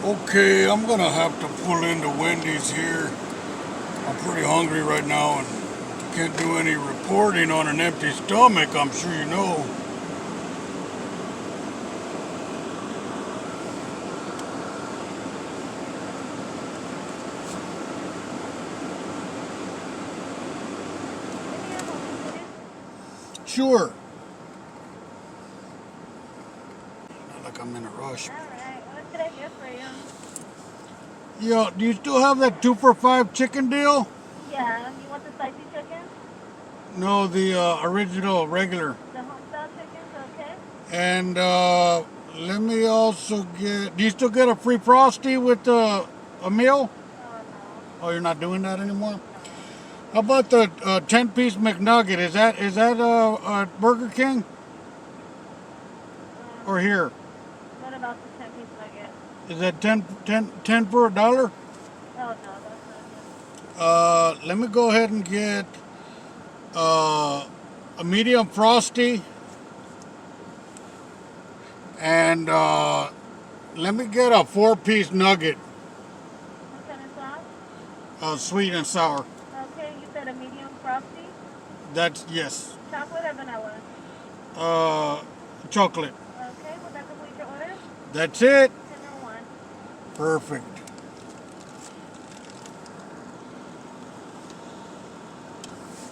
Okay, I'm gonna have to pull into Wendy's here. I'm pretty hungry right now and can't do any reporting on an empty stomach, I'm sure you know. Sure. Not like I'm in a rush. Alright, what could I get for you? Yeah, do you still have that 2 for $5 chicken deal? Yeah, you want the spicy chicken? No, the original, regular. The home style chicken's okay? And let me also get, do you still get a free Frosty with a meal? Oh, no. Oh, you're not doing that anymore? No. How about the 10-piece McNugget? Is that Burger King? Or here? What about the 10-piece nugget? Is that 10 for $1? Oh, no, that's not Let me go ahead and get a medium Frosty. And let me get a 4-piece nugget, it. What kind of sauce? sweet and sour. Okay, you said a medium frosty? That's, yes. Chocolate or vanilla? Chocolate. Okay, will that complete your order? That's it. 1001. Perfect.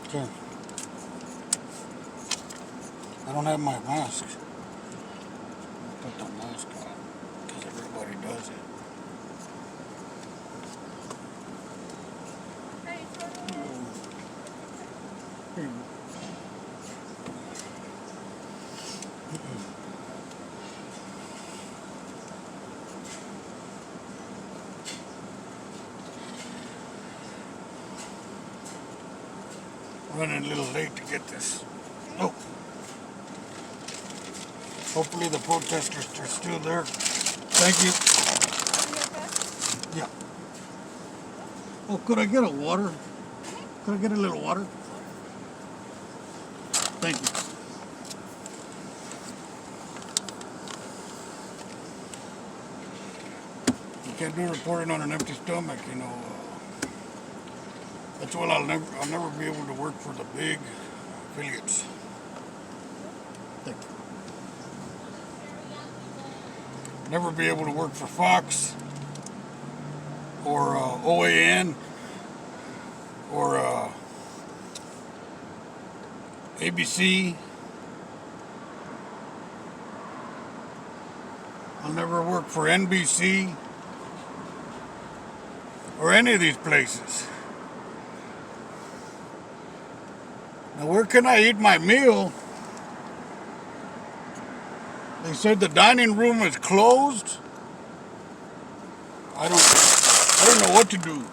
Okay. I don't have my mask. Put the mask on because everybody does it. Hey, Here you go. Running a little late to get this. Oh. Hopefully the protesters are still there. Thank you. Yeah. Oh, could I get a water? Could I get a little water? Thank you. You can't do reporting on an empty stomach, you know. That's why I'll never be able to work for the big affiliates. Thank you. Never be able to work for Fox or OAN or ABC. I'll never work for NBC or any of these places. Now, where can I eat my meal? They said the dining room is closed. I don't know what to do.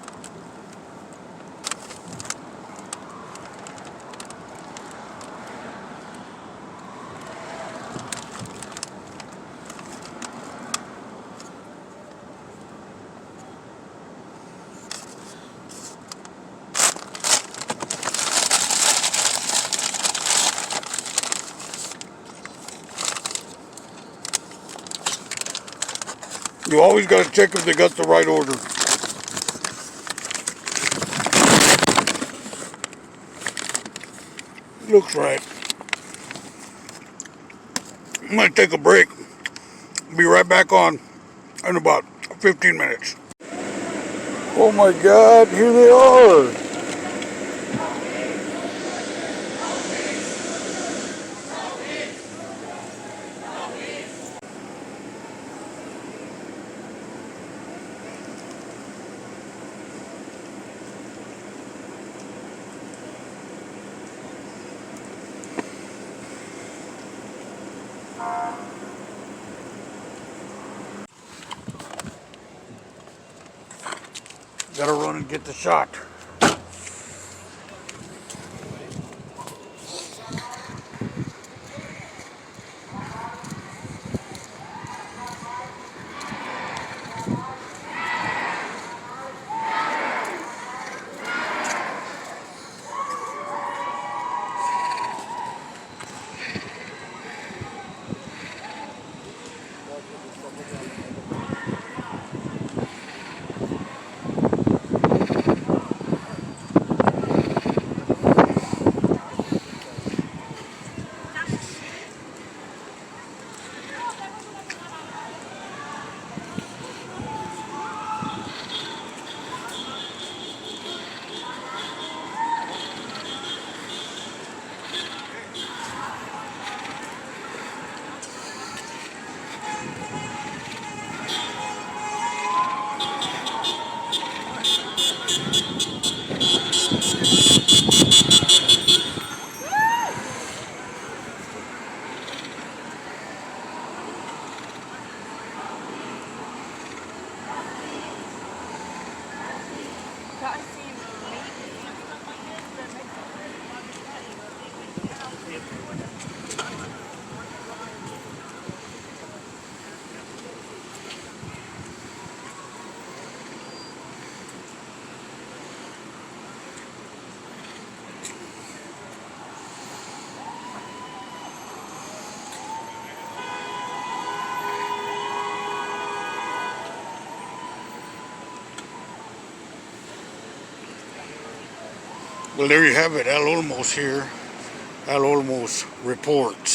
You always got to check if they got the right order. Looks right. I'm going to take a break. Be right back on in about 15 minutes. Oh my God, here they are. Gotta run and get the shot. Well, there you have it. Al Olmos here. Al Olmos reports.